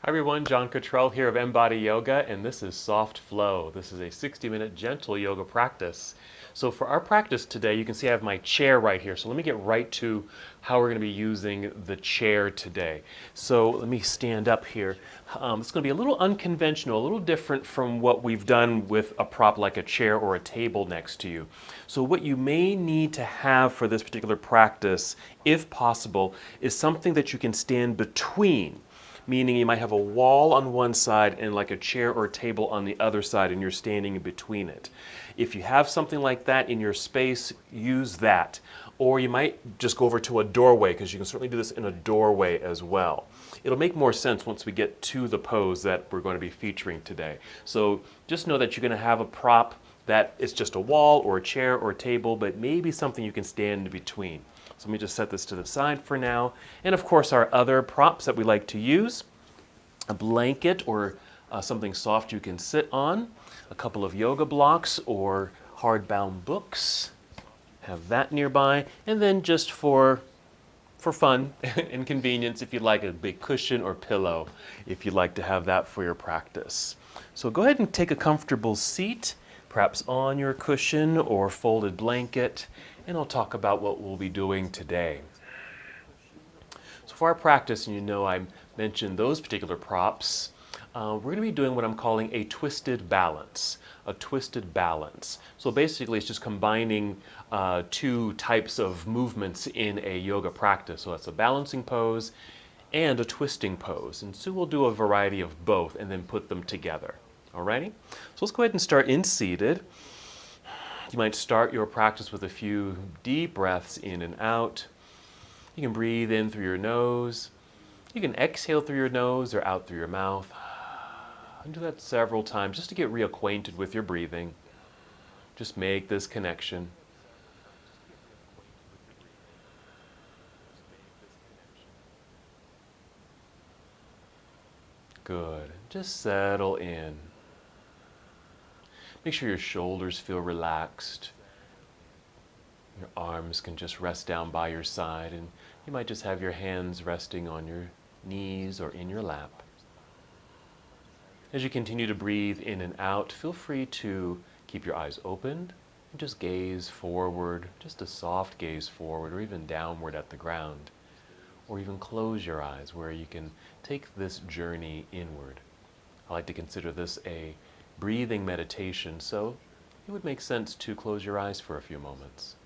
Hi everyone, John Cottrell here of MBODY Yoga, and this is Soft Flow. This is a 60-minute gentle yoga practice. So for our practice today, you can see I have my chair right here. So let me get right to how we're going to be using the chair today. So let me stand up here. It's going to be a little unconventional, a little different from what we've done with a prop like a chair or a table next to you. So what you may need to have for this particular practice, if possible, is something that you can stand between. Meaning you might have a wall on one side and like a chair or a table on the other side, and you're standing in between it. If you have something like that in your space, use that. Or you might just go over to a doorway, because you can certainly do this in a doorway as well. It'll make more sense once we get to the pose that we're going to be featuring today. So just know that you're going to have a prop that is just a wall or a chair or a table, but maybe something you can stand in between. So let me just set this to the side for now. And of course our other props that we like to use, a blanket or something soft you can sit on, a couple of yoga blocks or hardbound books, have that nearby, and then just for fun and convenience, if you'd like a big cushion or pillow, if you'd like to have that for your practice. So go ahead and take a comfortable seat, perhaps on your cushion or folded blanket, and I'll talk about what we'll be doing today. So for our practice, and you know I mentioned those particular props, we're going to be doing what I'm calling a twisted balance. A twisted balance. So basically it's just combining two types of movements in a yoga practice. So that's a balancing pose and a twisting pose. And so we'll do a variety of both and then put them together. Alrighty? So let's go ahead and start in seated. You might start your practice with a few deep breaths in and out. You can breathe in through your nose. You can exhale through your nose or out through your mouth. And do that several times just to get reacquainted with your breathing. Just make this connection. Good. Just settle in. Make sure your shoulders feel relaxed. Your arms can just rest down by your side, and you might just have your hands resting on your knees or in your lap. As you continue to breathe in and out, feel free to keep your eyes open and just gaze forward, just a soft gaze forward or even downward at the ground. Or even close your eyes where you can take this journey inward. I like to consider this a breathing meditation, so it would make sense to close your eyes for a few moments.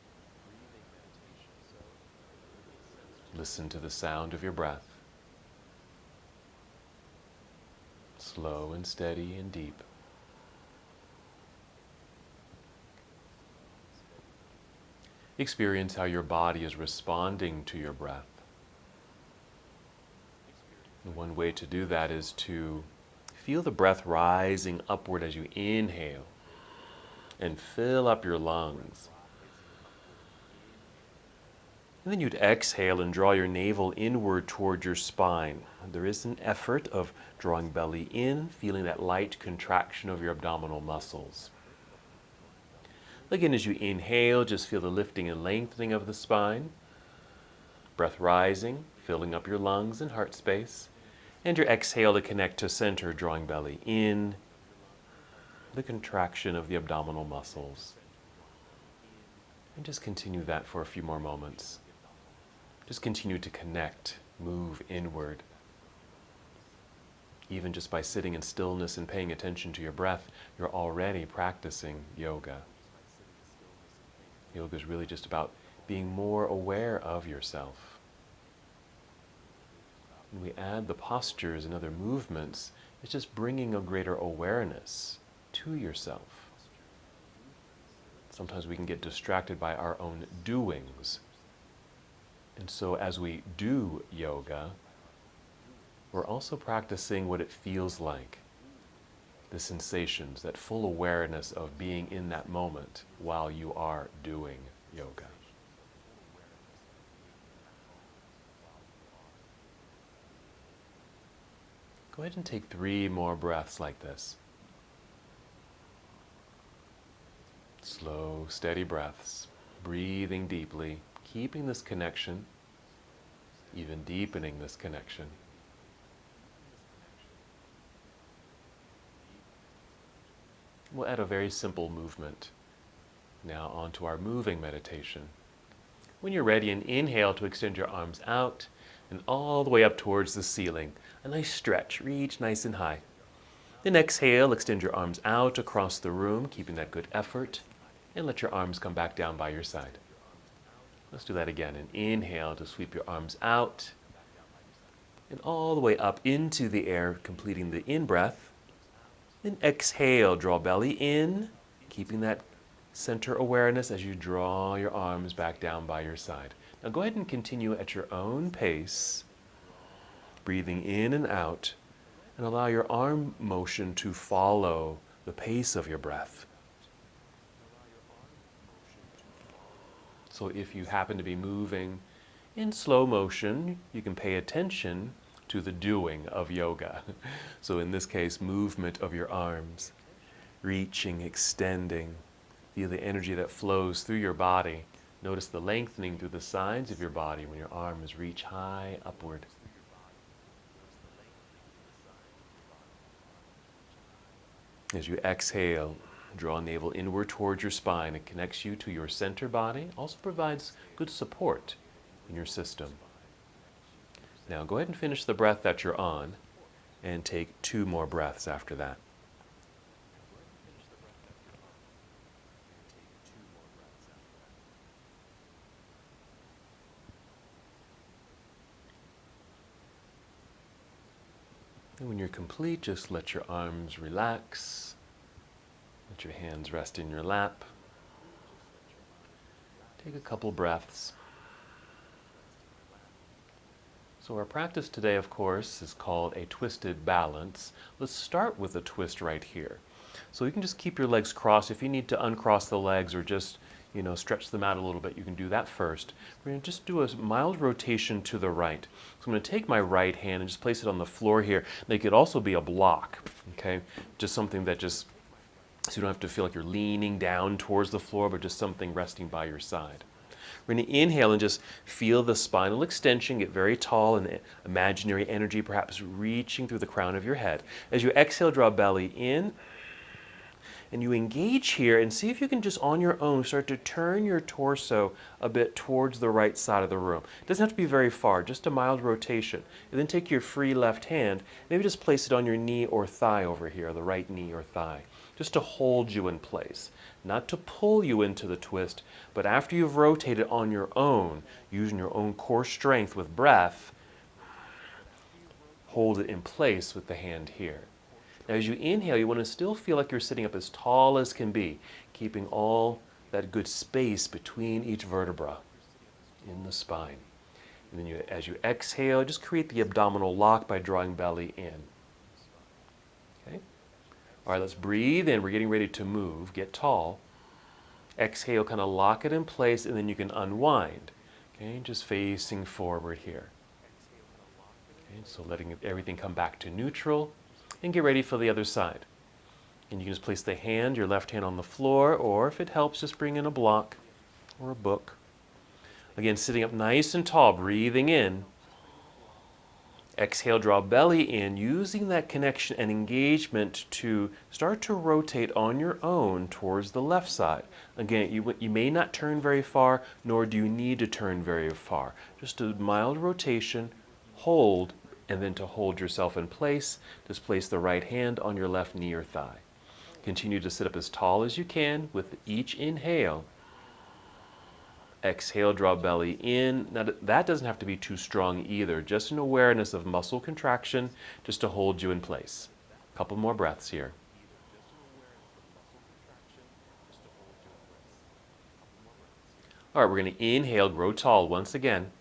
Listen to the sound of your breath. Slow and steady and deep. Experience how your body is responding to your breath. And one way to do that is to feel the breath rising upward as you inhale and fill up your lungs. And then you'd exhale and draw your navel inward toward your spine. There is an effort of drawing belly in, feeling that light contraction of your abdominal muscles. Again, as you inhale, just feel the lifting and lengthening of the spine. Breath rising, filling up your lungs and heart space. And your exhale to connect to center, drawing belly in, the contraction of the abdominal muscles. And just continue that for a few more moments. Just continue to connect, move inward. Even just by sitting in stillness and paying attention to your breath, you're already practicing yoga. Yoga is really just about being more aware of yourself. When we add the postures and other movements, it's just bringing a greater awareness to yourself. Sometimes we can get distracted by our own doings. And so as we do yoga, we're also practicing what it feels like, the sensations, that full awareness of being in that moment while you are doing yoga. Go ahead and take 3 more breaths like this. Slow, steady breaths, breathing deeply, keeping this connection, even deepening this connection. We'll add a very simple movement. Now onto our moving meditation. When you're ready, and inhale to extend your arms out and all the way up towards the ceiling. A nice stretch, reach nice and high. Then exhale, extend your arms out across the room, keeping that good effort, and let your arms come back down by your side. Let's do that again. And inhale to sweep your arms out and all the way up into the air, completing the in-breath. Then exhale, draw belly in, keeping that center awareness as you draw your arms back down by your side. Now go ahead and continue at your own pace, breathing in and out, and allow your arm motion to follow the pace of your breath. So if you happen to be moving in slow motion, you can pay attention to the doing of yoga. So in this case, movement of your arms, reaching, extending. Feel the energy that flows through your body. Notice the lengthening through the sides of your body when your arms reach high upward. As you exhale, draw navel inward towards your spine. It connects you to your center body, also provides good support in your system. Now go ahead and finish the breath that you're on and take 2 more breaths after that. And when you're complete, just let your arms relax. Let your hands rest in your lap. Take a couple breaths. So our practice today, of course, is called a twisted balance. Let's start with a twist right here. So you can just keep your legs crossed. If you need to uncross the legs or just, stretch them out a little bit, you can do that first. We're going to just do a mild rotation to the right. So I'm going to take my right hand and just place it on the floor here. They could also be a block, okay? Just something that so you don't have to feel like you're leaning down towards the floor, but just something resting by your side. We're going to inhale and just feel the spinal extension, get very tall, and imaginary energy perhaps reaching through the crown of your head. As you exhale, draw belly in, and you engage here and see if you can just on your own start to turn your torso a bit towards the right side of the room. It doesn't have to be very far, just a mild rotation. And then take your free left hand, maybe just place it on your knee or thigh over here, the right knee or thigh, just to hold you in place. Not to pull you into the twist, but after you've rotated on your own, using your own core strength with breath, hold it in place with the hand here. Now as you inhale, you want to still feel like you're sitting up as tall as can be, keeping all that good space between each vertebra in the spine. And then as you exhale, just create the abdominal lock by drawing belly in. Okay? All right, let's breathe in. We're getting ready to move. Get tall. Exhale, kind of lock it in place, and then you can unwind. Okay, just facing forward here. Okay, so letting everything come back to neutral. And get ready for the other side. And you can just place the hand, your left hand on the floor, or if it helps, just bring in a block or a book. Again, sitting up nice and tall, breathing in. Exhale, draw belly in, using that connection and engagement to start to rotate on your own towards the left side. Again, you may not turn very far, nor do you need to turn very far. Just a mild rotation, hold, and then to hold yourself in place, just place the right hand on your left knee or thigh. Continue to sit up as tall as you can with each inhale. Exhale, draw belly in. Now that doesn't have to be too strong either, just an awareness of muscle contraction just to hold you in place. A couple more breaths here. All right, we're going to inhale, grow tall once again.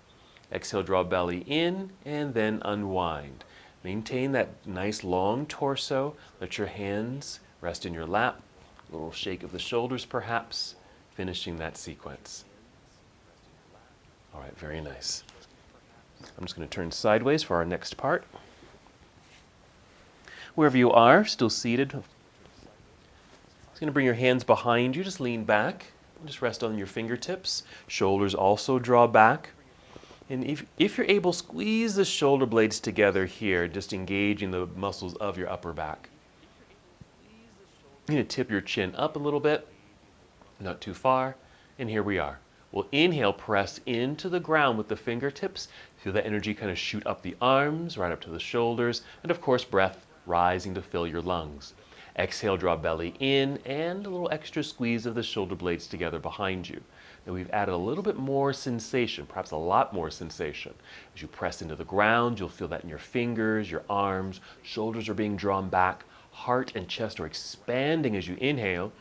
Exhale, draw belly in, and then unwind. Maintain that nice long torso. Let your hands rest in your lap. A little shake of the shoulders perhaps, finishing that sequence. All right, very nice. I'm just going to turn sideways for our next part. Wherever you are, still seated, just going to bring your hands behind you. Just lean back. Just rest on your fingertips. Shoulders also draw back. And if you're able, squeeze the shoulder blades together here, just engaging the muscles of your upper back. You need to tip your chin up a little bit, not too far, and here we are. We'll inhale, press into the ground with the fingertips. Feel that energy kind of shoot up the arms, right up to the shoulders, and of course, breath rising to fill your lungs. Exhale, draw belly in, and a little extra squeeze of the shoulder blades together behind you. Now we've added a little bit more sensation, perhaps a lot more sensation. As you press into the ground, you'll feel that in your fingers, your arms, shoulders are being drawn back, heart and chest are expanding as you inhale.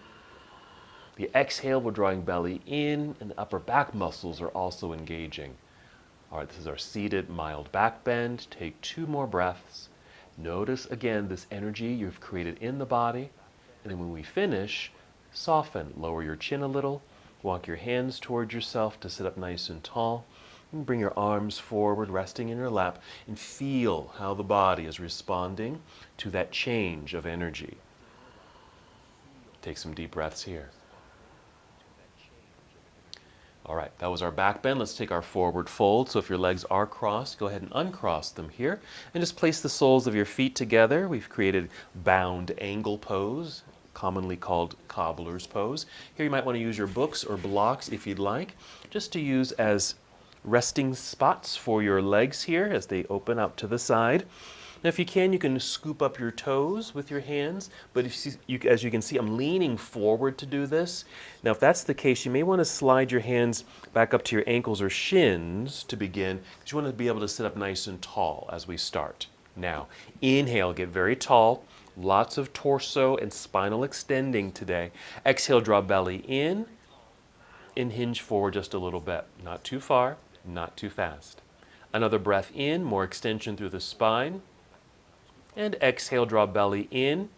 The exhale, we're drawing belly in, and the upper back muscles are also engaging. All right, this is our seated mild back bend. Take 2 more breaths. Notice again this energy you've created in the body. And then when we finish, soften. Lower your chin a little. Walk your hands towards yourself to sit up nice and tall. And bring your arms forward, resting in your lap, and feel how the body is responding to that change of energy. Take some deep breaths here. All right, that was our back bend. Let's take our forward fold. So if your legs are crossed, go ahead and uncross them here. And just place the soles of your feet together. We've created bound angle pose, commonly called cobbler's pose. Here you might want to use your books or blocks if you'd like, just to use as resting spots for your legs here as they open out to the side. Now if you can scoop up your toes with your hands, but as you can see, I'm leaning forward to do this. Now if that's the case, you may want to slide your hands back up to your ankles or shins to begin, because you want to be able to sit up nice and tall as we start. Now, inhale, get very tall, lots of torso and spinal extending today. Exhale, draw belly in, and hinge forward just a little bit. Not too far, not too fast. Another breath in, more extension through the spine. And exhale, draw belly in,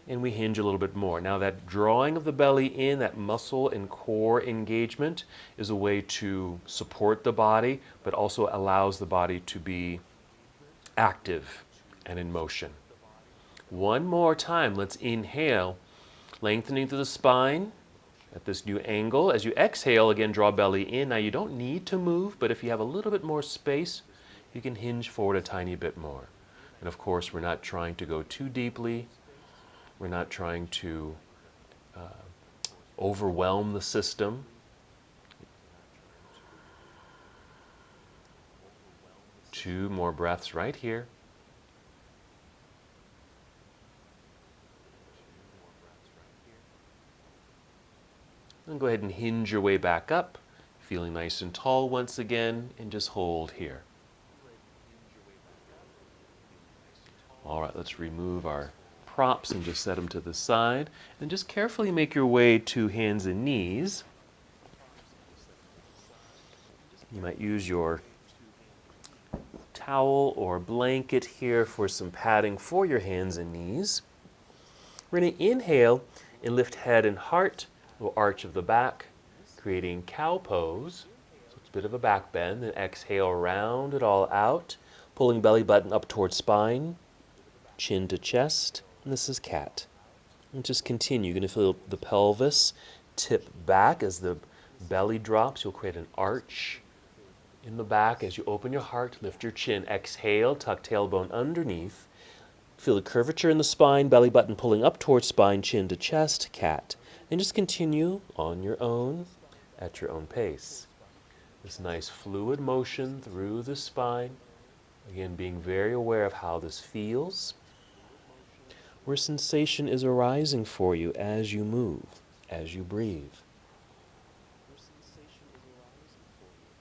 and we hinge a little bit more. Now that drawing of the belly in, that muscle and core engagement, is a way to support the body, but also allows the body to be active and in motion. One more time, let's inhale, lengthening through the spine at this new angle. As you exhale, again, draw belly in. Now you don't need to move, but if you have a little bit more space, you can hinge forward a tiny bit more. And of course, we're not trying to go too deeply. We're not trying to overwhelm the system. Two more breaths right here. And go ahead and hinge your way back up, feeling nice and tall once again, and just hold here. All right, let's remove our props and just set them to the side. And just carefully make your way to hands and knees. You might use your towel or blanket here for some padding for your hands and knees. We're going to inhale and lift head and heart, a little arch of the back, creating cow pose. So it's a bit of a back bend. Then exhale, round it all out, pulling belly button up towards spine. Chin to chest, and this is cat. And just continue. You're going to feel the pelvis tip back as the belly drops. You'll create an arch in the back as you open your heart, lift your chin. Exhale, tuck tailbone underneath. Feel the curvature in the spine, belly button pulling up towards spine, chin to chest, cat. And just continue on your own, at your own pace. This nice fluid motion through the spine. Again, being very aware of how this feels. Where sensation is arising for you as you move, as you breathe.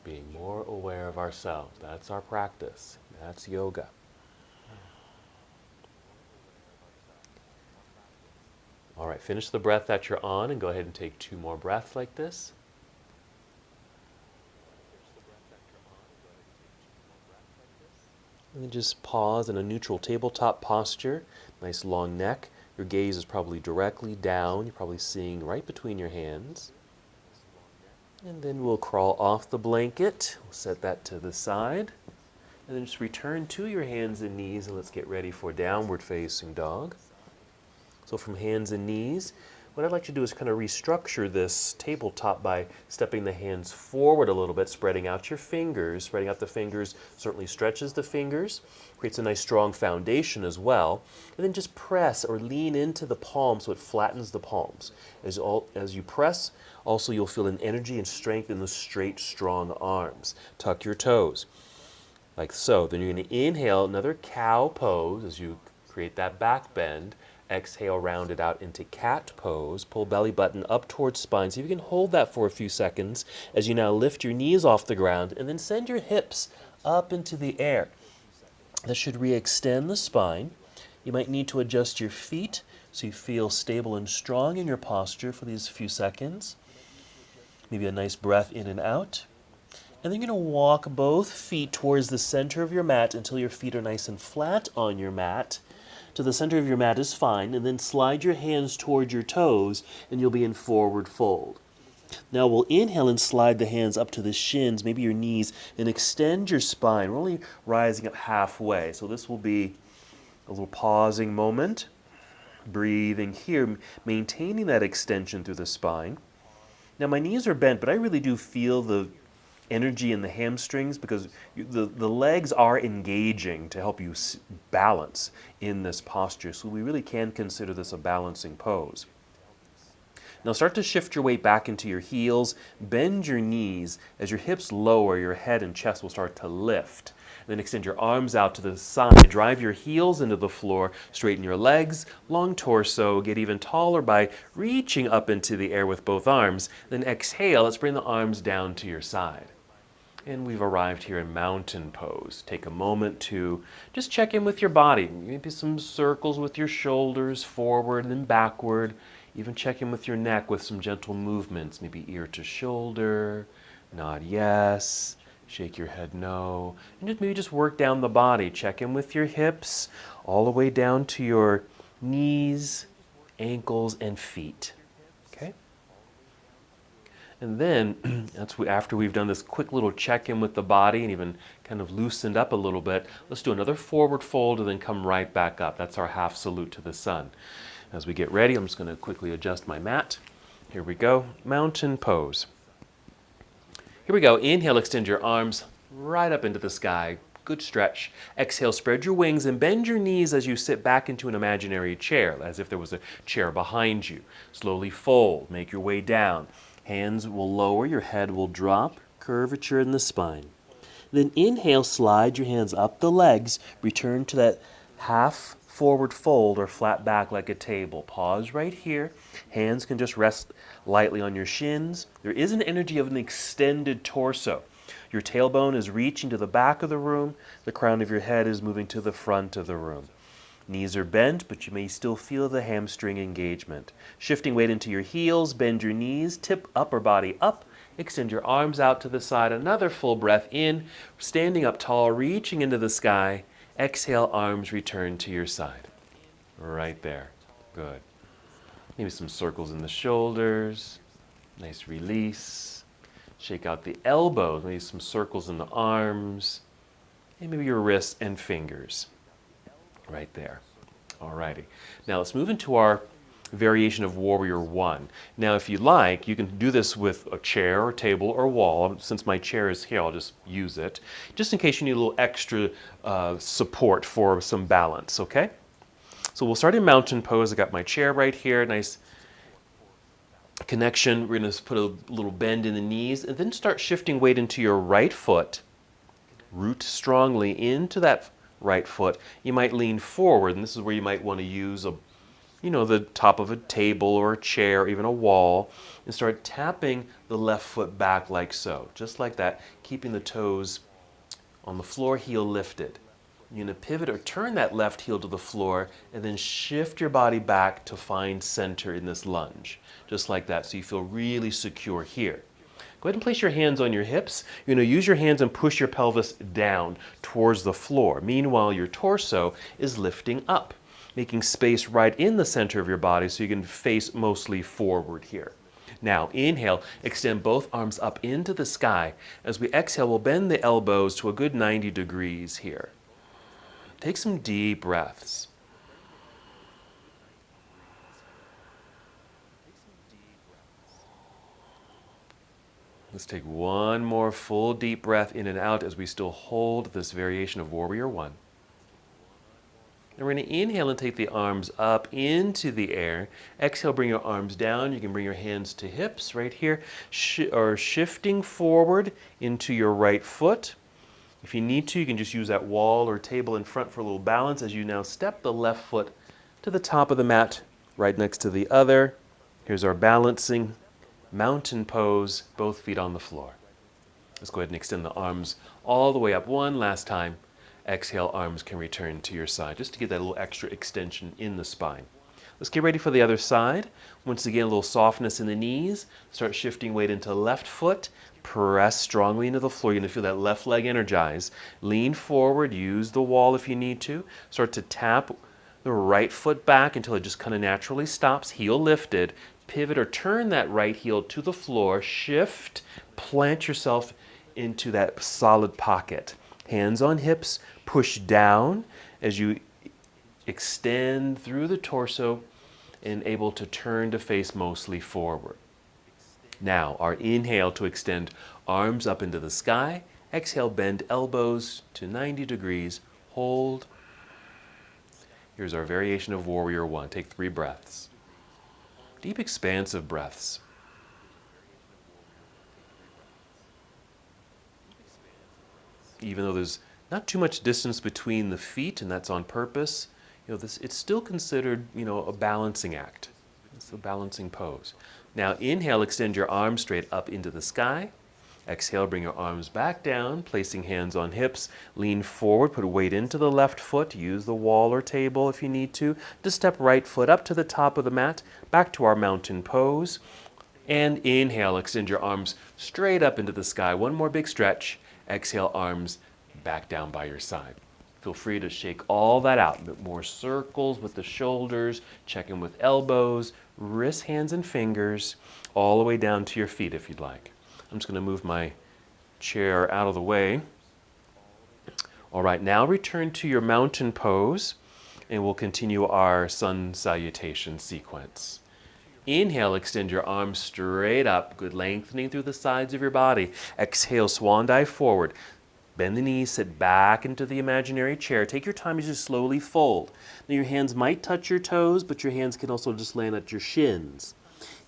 Being more aware of ourselves. That's our practice. That's yoga. All right, finish the breath that you're on and go ahead and take 2 more breaths like this. And then just pause in a neutral tabletop posture. Nice long neck. Your gaze is probably directly down. You're probably seeing right between your hands. And then we'll crawl off the blanket. We'll set that to the side. And then just return to your hands and knees, and let's get ready for downward facing dog. So from hands and knees, what I'd like to do is kind of restructure this tabletop by stepping the hands forward a little bit, spreading out your fingers. Spreading out the fingers certainly stretches the fingers, creates a nice strong foundation as well. And then just press or lean into the palms so it flattens the palms. As you press, also you'll feel an energy and strength in the straight, strong arms. Tuck your toes, like so. Then you're going to inhale another cow pose as you create that back bend. Exhale, round it out into cat pose. Pull belly button up towards spine. See if you can hold that for a few seconds as you now lift your knees off the ground and then send your hips up into the air. That should re-extend the spine. You might need to adjust your feet so you feel stable and strong in your posture for these few seconds. Maybe a nice breath in and out. And then you're going to walk both feet towards the center of your mat until your feet are nice and flat on your mat. To the center of your mat is fine, and then slide your hands toward your toes and you'll be in forward fold. Now we'll inhale and slide the hands up to the shins, maybe your knees, and extend your spine. We're only rising up halfway, so this will be a little pausing moment. Breathing here, maintaining that extension through the spine. Now my knees are bent, but I really do feel the energy in the hamstrings because the legs are engaging to help you balance in this posture. So we really can consider this a balancing pose. Now start to shift your weight back into your heels. Bend your knees. As your hips lower, your head and chest will start to lift. Then extend your arms out to the side. Drive your heels into the floor. Straighten your legs, long torso. Get even taller by reaching up into the air with both arms. Then exhale. Let's bring the arms down to your side. And we've arrived here in mountain pose. Take a moment to just check in with your body. Maybe some circles with your shoulders forward and then backward. Even check in with your neck with some gentle movements. Maybe ear to shoulder, nod yes, shake your head no. And maybe just work down the body. Check in with your hips all the way down to your knees, ankles, and feet. Okay? And then, after we've done this quick little check-in with the body and even kind of loosened up a little bit, let's do another forward fold and then come right back up. That's our half salute to the sun. As we get ready, I'm just going to quickly adjust my mat. Here we go, mountain pose. Here we go, inhale, extend your arms right up into the sky. Good stretch. Exhale, spread your wings and bend your knees as you sit back into an imaginary chair, as if there was a chair behind you. Slowly fold, make your way down. Hands will lower, your head will drop, curvature in the spine. Then inhale, slide your hands up the legs, return to that half forward fold or flat back like a table. Pause right here. Hands can just rest lightly on your shins. There is an energy of an extended torso. Your tailbone is reaching to the back of the room. The crown of your head is moving to the front of the room. Knees are bent, but you may still feel the hamstring engagement. Shifting weight into your heels, bend your knees, tip upper body up, extend your arms out to the side. Another full breath in, standing up tall, reaching into the sky. Exhale, arms return to your side. Right there. Good. Maybe some circles in the shoulders. Nice release. Shake out the elbows, maybe some circles in the arms. And maybe your wrists and fingers. Right there. Alrighty. Now let's move into our variation of Warrior One. Now if you like, you can do this with a chair or table or wall. Since my chair is here, I'll just use it. Just in case you need a little extra support for some balance, okay? So we'll start in mountain pose. I got my chair right here, nice connection. We're going to put a little bend in the knees and then start shifting weight into your right foot. Root strongly into that right foot. You might lean forward, and this is where you might want to use the top of a table or a chair or even a wall, and start tapping the left foot back like so, just like that, keeping the toes on the floor, heel lifted. You're going to pivot or turn that left heel to the floor and then shift your body back to find center in this lunge, just like that, so you feel really secure here. Go ahead and place your hands on your hips. You're going to use your hands and push your pelvis down towards the floor. Meanwhile, your torso is lifting up, making space right in the center of your body so you can face mostly forward here. Now, inhale, extend both arms up into the sky. As we exhale, we'll bend the elbows to a good 90 degrees here. Take some deep breaths. Let's take one more full deep breath in and out as we still hold this variation of Warrior One. And we're going to inhale and take the arms up into the air. Exhale, bring your arms down. You can bring your hands to hips right here, or shifting forward into your right foot. If you need to, you can just use that wall or table in front for a little balance as you now step the left foot to the top of the mat, right next to the other. Here's our balancing mountain pose, both feet on the floor. Let's go ahead and extend the arms all the way up one last time. Exhale, arms can return to your side, just to get that little extra extension in the spine. Let's get ready for the other side. Once again, a little softness in the knees. Start shifting weight into left foot. Press strongly into the floor. You're going to feel that left leg energize. Lean forward. Use the wall if you need to. Start to tap the right foot back until it just kind of naturally stops. Heel lifted. Pivot or turn that right heel to the floor. Shift. Plant yourself into that solid pocket. Hands on hips. Push down as you extend through the torso and able to turn to face mostly forward. Now, our inhale to extend arms up into the sky. Exhale, bend elbows to 90 degrees. Hold. Here's our variation of Warrior One. Take 3 breaths. Deep, expansive breaths. Even though there's not too much distance between the feet, and that's on purpose, it's still considered, a balancing act. It's a balancing pose. Now, inhale, extend your arms straight up into the sky. Exhale, bring your arms back down, placing hands on hips. Lean forward, put weight into the left foot. Use the wall or table if you need to. Just step right foot up to the top of the mat, back to our mountain pose. And inhale, extend your arms straight up into the sky. One more big stretch. Exhale, arms back down by your side. Feel free to shake all that out. A bit more circles with the shoulders, check in with elbows, wrists, hands, and fingers, all the way down to your feet if you'd like. I'm just going to move my chair out of the way. All right, now return to your mountain pose, and we'll continue our sun salutation sequence. Inhale, extend your arms straight up, good lengthening through the sides of your body. Exhale, swan dive forward. Bend the knees, sit back into the imaginary chair. Take your time as you slowly fold. Now your hands might touch your toes, but your hands can also just land at your shins.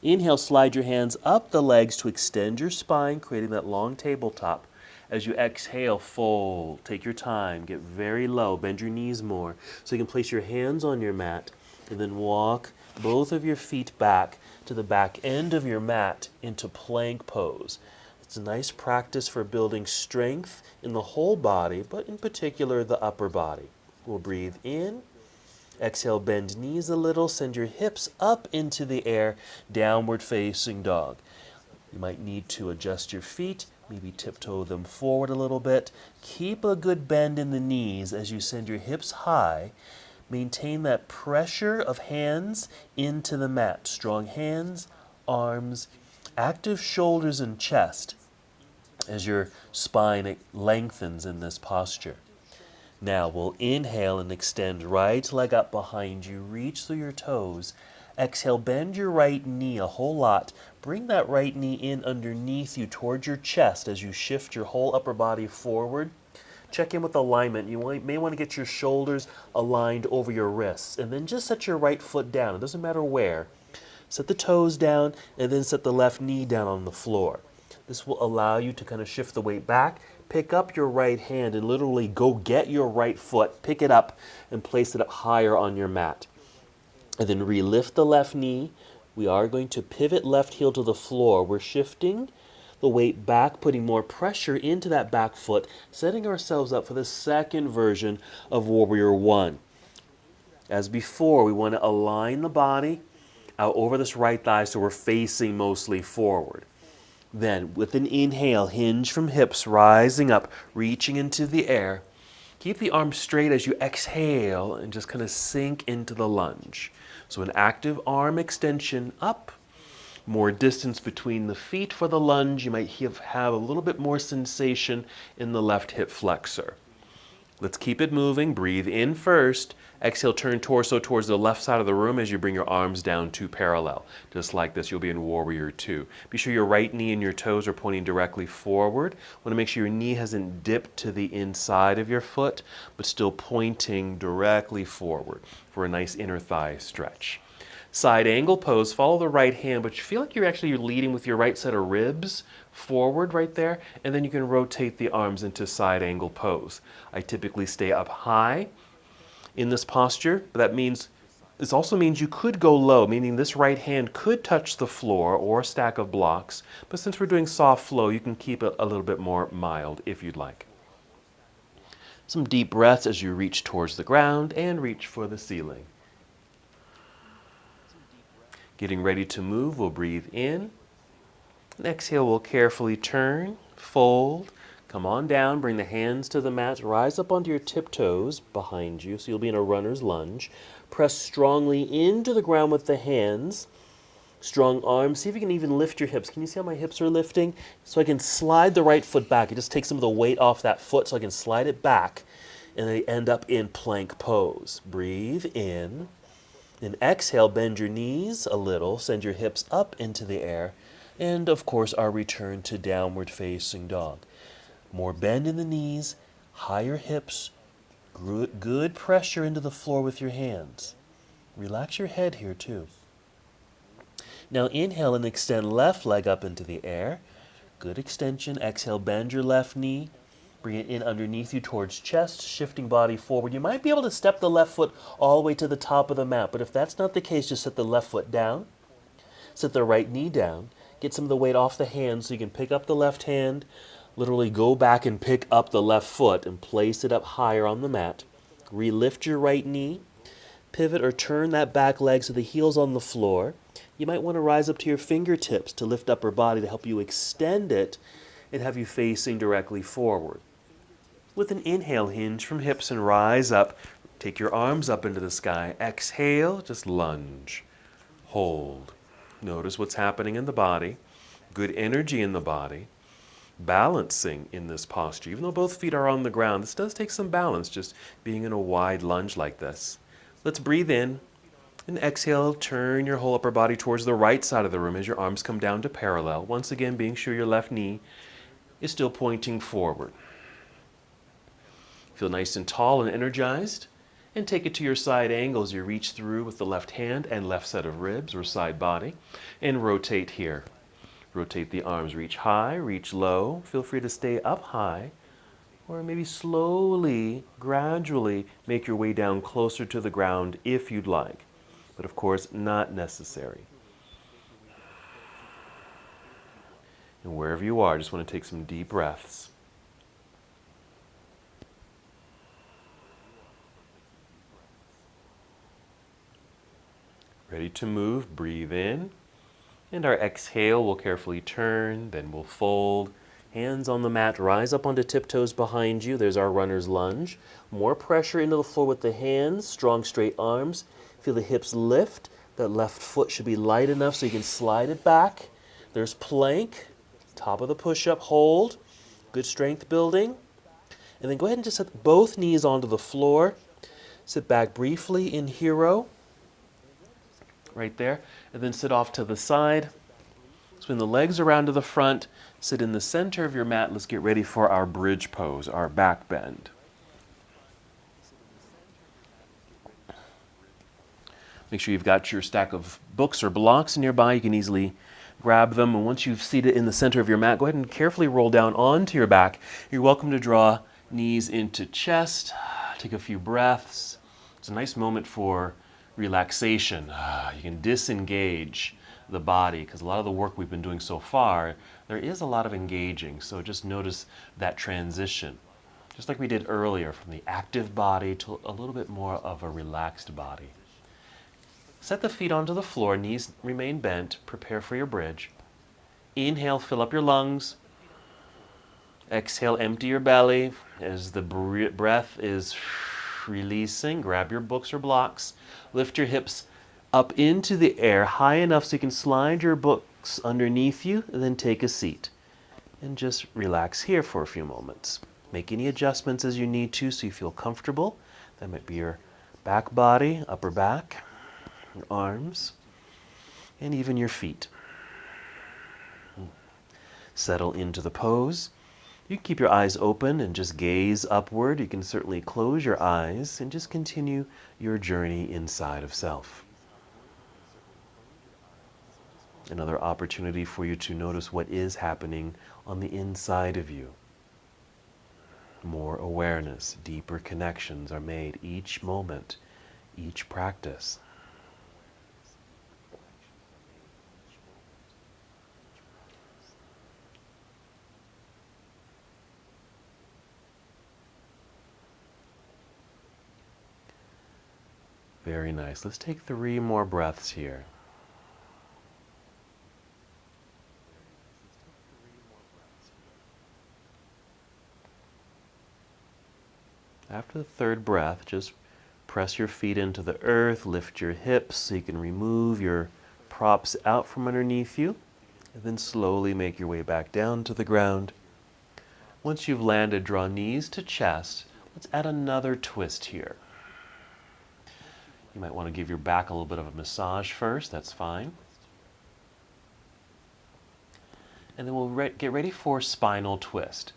Inhale, slide your hands up the legs to extend your spine, creating that long tabletop. As you exhale, fold. Take your time, get very low, bend your knees more. So you can place your hands on your mat and then walk both of your feet back to the back end of your mat into plank pose. It's a nice practice for building strength in the whole body, but in particular the upper body. We'll breathe in. Exhale, bend knees a little. Send your hips up into the air, downward facing dog. You might need to adjust your feet, maybe tiptoe them forward a little bit. Keep a good bend in the knees as you send your hips high. Maintain that pressure of hands into the mat. Strong hands, arms, active shoulders and chest as your spine lengthens in this posture. Now we'll inhale and extend right leg up behind you. Reach through your toes. Exhale, bend your right knee a whole lot. Bring that right knee in underneath you towards your chest as you shift your whole upper body forward. Check in with alignment. You may want to get your shoulders aligned over your wrists. And then just set your right foot down. It doesn't matter where. Set the toes down and then set the left knee down on the floor. This will allow you to kind of shift the weight back. Pick up your right hand and literally go get your right foot. Pick it up and place it up higher on your mat. And then relift the left knee. We are going to pivot left heel to the floor. We're shifting the weight back, putting more pressure into that back foot, setting ourselves up for the second version of Warrior One. As before, we want to align the body out over this right thigh so we're facing mostly forward. Then, with an inhale, hinge from hips, rising up, reaching into the air. Keep the arms straight as you exhale and just kind of sink into the lunge. So an active arm extension up, more distance between the feet for the lunge. You might have a little bit more sensation in the left hip flexor. Let's keep it moving. Breathe in first. Exhale, turn torso towards the left side of the room as you bring your arms down to parallel. Just like this, you'll be in Warrior Two. Be sure your right knee and your toes are pointing directly forward. Want to make sure your knee hasn't dipped to the inside of your foot, but still pointing directly forward for a nice inner thigh stretch. Side angle pose, follow the right hand, but you feel like you're leading with your right set of ribs forward right there, and then you can rotate the arms into side angle pose. I typically stay up high in this posture, but this also means you could go low, meaning this right hand could touch the floor or a stack of blocks, but since we're doing soft flow, you can keep it a little bit more mild if you'd like. Some deep breaths as you reach towards the ground and reach for the ceiling. Getting ready to move, we'll breathe in. And exhale, we'll carefully turn, fold, come on down, bring the hands to the mat, rise up onto your tiptoes behind you, so you'll be in a runner's lunge. Press strongly into the ground with the hands. Strong arms. See if you can even lift your hips. Can you see how my hips are lifting? So I can slide the right foot back. It just takes some of the weight off that foot so I can slide it back, and they end up in plank pose. Breathe in. And exhale, bend your knees a little, send your hips up into the air, and of course our return to downward facing dog. More bend in the knees, higher hips, good pressure into the floor with your hands. Relax your head here too. Now inhale and extend left leg up into the air. Good extension. Exhale, bend your left knee. Bring it in underneath you towards chest, shifting body forward. You might be able to step the left foot all the way to the top of the mat, but if that's not the case, just set the left foot down, set the right knee down, get some of the weight off the hands so you can pick up the left hand, literally go back and pick up the left foot and place it up higher on the mat. Relift your right knee, pivot or turn that back leg so the heel's on the floor. You might want to rise up to your fingertips to lift upper body to help you extend it and have you facing directly forward. With an inhale, hinge from hips and rise up. Take your arms up into the sky. Exhale, just lunge. Hold. Notice what's happening in the body. Good energy in the body. Balancing in this posture. Even though both feet are on the ground, this does take some balance, just being in a wide lunge like this. Let's breathe in and exhale. Turn your whole upper body towards the right side of the room as your arms come down to parallel. Once again, being sure your left knee is still pointing forward. Feel nice and tall and energized, and take it to your side angle as you reach through with the left hand and left set of ribs or side body, and rotate here. Rotate the arms, reach high, reach low. Feel free to stay up high, or maybe slowly, gradually make your way down closer to the ground if you'd like, but of course not necessary. And wherever you are, just want to take some deep breaths. Ready to move, breathe in, and our exhale, we'll carefully turn, then we'll fold. Hands on the mat, rise up onto tiptoes behind you. There's our runner's lunge. More pressure into the floor with the hands, strong straight arms. Feel the hips lift. That left foot should be light enough so you can slide it back. There's plank, top of the push-up, hold. Good strength building. And then go ahead and just set both knees onto the floor. Sit back briefly in hero. Right there, and then sit off to the side. Swing the legs around to the front, sit in the center of your mat. Let's get ready for our bridge pose, our back bend. Make sure you've got your stack of books or blocks nearby. You can easily grab them, and once you've seated in the center of your mat, go ahead and carefully roll down onto your back. You're welcome to draw knees into chest. Take a few breaths. It's a nice moment for relaxation. You can disengage the body because a lot of the work we've been doing so far, there is a lot of engaging. So just notice that transition, just like we did earlier, from the active body to a little bit more of a relaxed body. Set the feet onto the floor, knees remain bent, prepare for your bridge. Inhale, fill up your lungs. Exhale, empty your belly as the breath is releasing. Grab your books or blocks. Lift your hips up into the air high enough so you can slide your books underneath you, and then take a seat. And just relax here for a few moments. Make any adjustments as you need to so you feel comfortable. That might be your back body, upper back, your arms, and even your feet. Settle into the pose. You can keep your eyes open and just gaze upward. You can certainly close your eyes and just continue your journey inside of self. Another opportunity for you to notice what is happening on the inside of you. More awareness, deeper connections are made each moment, each practice. Very nice. Let's take 3 more breaths here. After the 3rd breath, just press your feet into the earth, lift your hips so you can remove your props out from underneath you, and then slowly make your way back down to the ground. Once you've landed, draw knees to chest. Let's add another twist here. You might want to give your back a little bit of a massage first, that's fine. And then we'll get ready for spinal twist.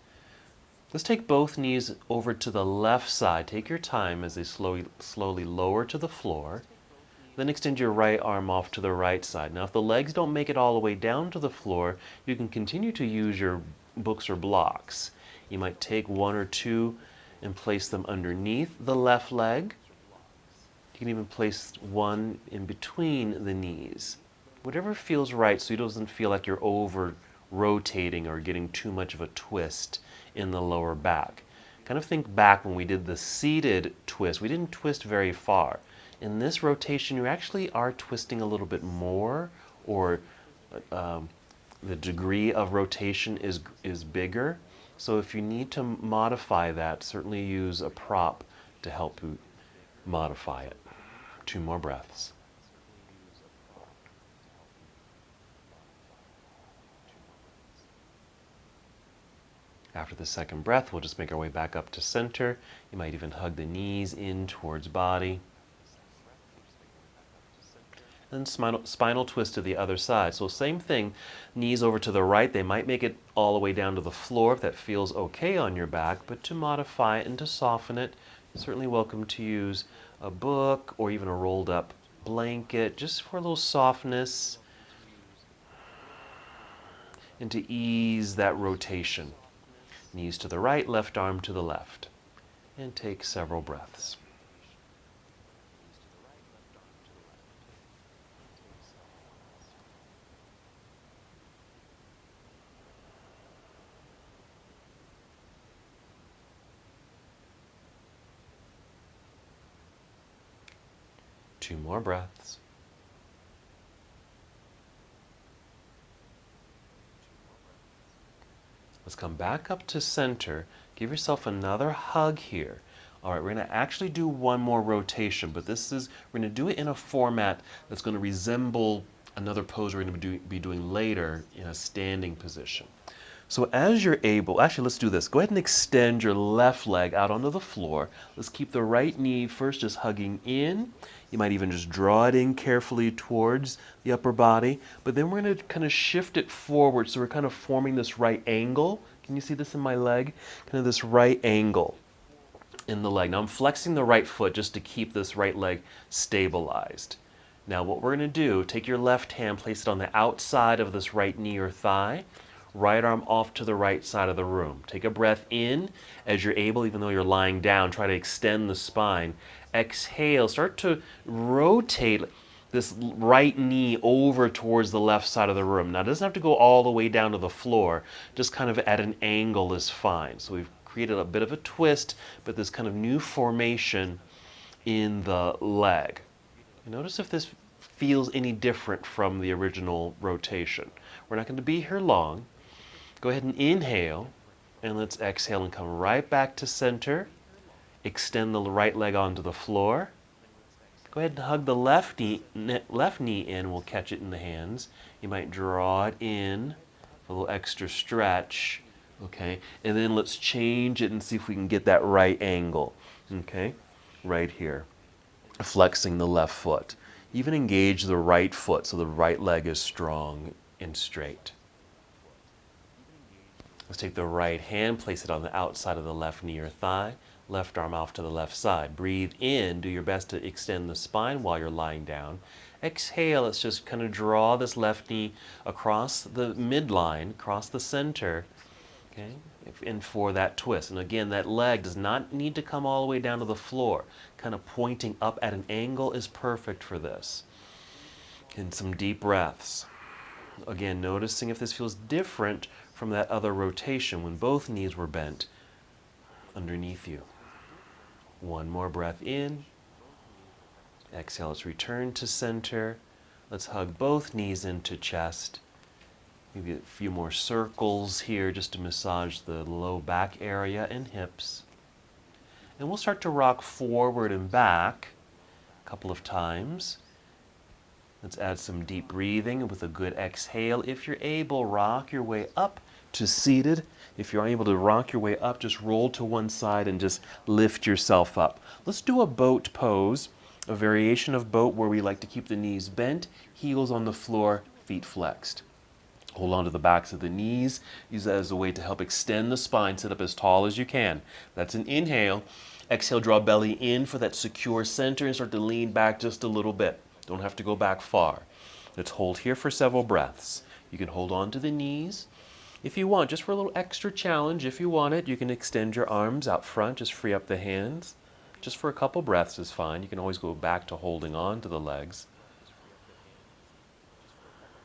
Let's take both knees over to the left side. Take your time as they slowly lower to the floor. Then extend your right arm off to the right side. Now if the legs don't make it all the way down to the floor, you can continue to use your books or blocks. You might take 1 or 2 and place them underneath the left leg. You can even place one in between the knees. Whatever feels right so it doesn't feel like you're over rotating or getting too much of a twist in the lower back. Kind of think back when we did the seated twist. We didn't twist very far. In this rotation, you actually are twisting a little bit more, or the degree of rotation is bigger. So if you need to modify that, certainly use a prop to help you modify it. 2 more breaths. After the 2nd breath, we'll just make our way back up to center. You might even hug the knees in towards body. And spinal twist to the other side. So same thing, knees over to the right. They might make it all the way down to the floor if that feels okay on your back, but to modify it and to soften it, you're certainly welcome to use a book or even a rolled up blanket just for a little softness and to ease that rotation. Knees to the right, left arm to the left. And take several breaths. Two more breaths. Let's come back up to center. Give yourself another hug here. All right, we're going to actually do one more rotation, but we're going to do it in a format that's going to resemble another pose we're going to be doing later in a standing position. So as you're able, actually let's do this. Go ahead and extend your left leg out onto the floor. Let's keep the right knee first just hugging in. You might even just draw it in carefully towards the upper body. But then we're going to kind of shift it forward. So we're kind of forming this right angle. Can you see this in my leg? Kind of this right angle in the leg. Now I'm flexing the right foot just to keep this right leg stabilized. Now what we're going to do, take your left hand, place it on the outside of this right knee or thigh. Right arm off to the right side of the room. Take a breath in as you're able, even though you're lying down. Try to extend the spine. Exhale. Start to rotate this right knee over towards the left side of the room. Now, it doesn't have to go all the way down to the floor. Just kind of at an angle is fine. So we've created a bit of a twist, but this kind of new formation in the leg. Notice if this feels any different from the original rotation. We're not going to be here long. Go ahead and inhale, and let's exhale and come right back to center. Extend the right leg onto the floor. Go ahead and hug the left knee in. We'll catch it in the hands. You might draw it in, a little extra stretch. Okay, and then let's change it and see if we can get that right angle. Okay, right here. Flexing the left foot. Even engage the right foot so the right leg is strong and straight. Let's take the right hand, place it on the outside of the left knee or thigh, left arm off to the left side. Breathe in, do your best to extend the spine while you're lying down. Exhale, let's just kind of draw this left knee across the midline, across the center, okay, and for that twist. And again, that leg does not need to come all the way down to the floor. Kind of pointing up at an angle is perfect for this. And some deep breaths. Again, noticing if this feels different from that other rotation when both knees were bent underneath you. One more breath in. Exhale, let's return to center. Let's hug both knees into chest. Maybe a few more circles here just to massage the low back area and hips. And we'll start to rock forward and back a couple of times. Let's add some deep breathing with a good exhale. If you're able, rock your way up to seated. If you're unable to rock your way up, just roll to one side and just lift yourself up. Let's do a boat pose, a variation of boat where we like to keep the knees bent, heels on the floor, feet flexed. Hold on to the backs of the knees. Use that as a way to help extend the spine. Sit up as tall as you can. That's an inhale. Exhale, draw belly in for that secure center and start to lean back just a little bit. Don't have to go back far. Let's hold here for several breaths. You can hold on to the knees. If you want, just for a little extra challenge, if you want it, you can extend your arms out front, just free up the hands. Just for a couple breaths is fine. You can always go back to holding on to the legs.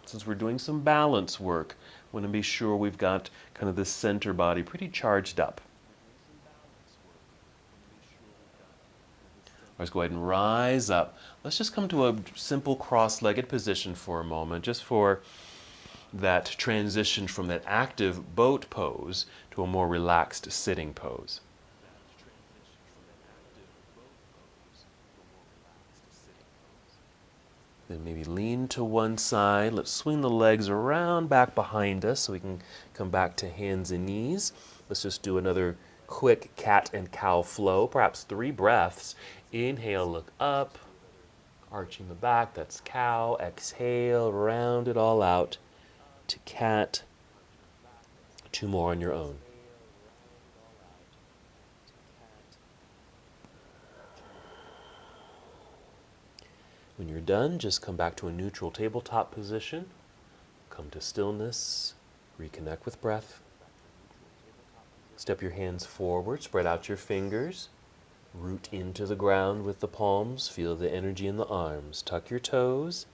Since we're doing some balance work, we want to be sure we've got kind of this center body pretty charged up. Let's go ahead and rise up. Let's just come to a simple cross-legged position for a moment, just for that transition from that active boat pose to a more relaxed sitting pose. Then maybe lean to one side. Let's swing the legs around back behind us so we can come back to hands and knees. Let's just do another quick cat and cow flow, perhaps 3 breaths. Inhale, look up, arching the back, that's cow. Exhale, round it all out to cat. 2 more on your own. When you're done, just come back to a neutral tabletop position. Come to stillness, reconnect with breath. Step your hands forward, spread out your fingers. Root into the ground with the palms. Feel the energy in the arms. Tuck your toes.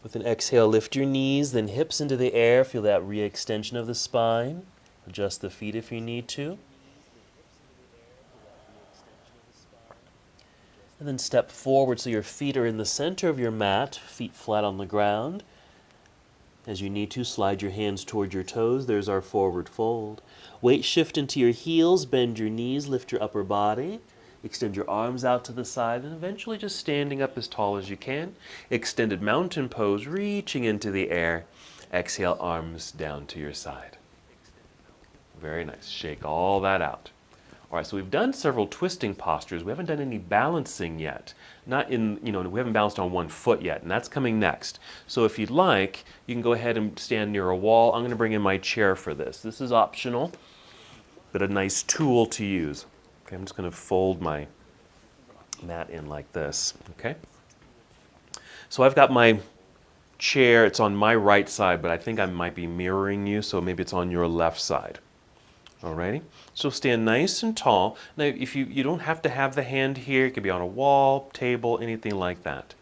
With an exhale, lift your knees, then hips into the air. Feel that re-extension of the spine. Adjust the feet if you need to. And then step forward so your feet are in the center of your mat, feet flat on the ground. As you need to, slide your hands toward your toes. There's our forward fold. Weight shift into your heels, bend your knees, lift your upper body. Extend your arms out to the side and eventually just standing up as tall as you can. Extended mountain pose, reaching into the air. Exhale, arms down to your side. Very nice. Shake all that out. All right, so we've done several twisting postures. We haven't done any balancing yet. Not in, we haven't balanced on one foot yet, and that's coming next. So if you'd like, you can go ahead and stand near a wall. I'm going to bring in my chair for this. This is optional, but a nice tool to use. Okay, I'm just going to fold my mat in like this, okay? So I've got my chair. It's on my right side, but I think I might be mirroring you, so maybe it's on your left side. Alrighty, so stand nice and tall. Now, if you don't have to have the hand here. It could be on a wall, table, anything like that.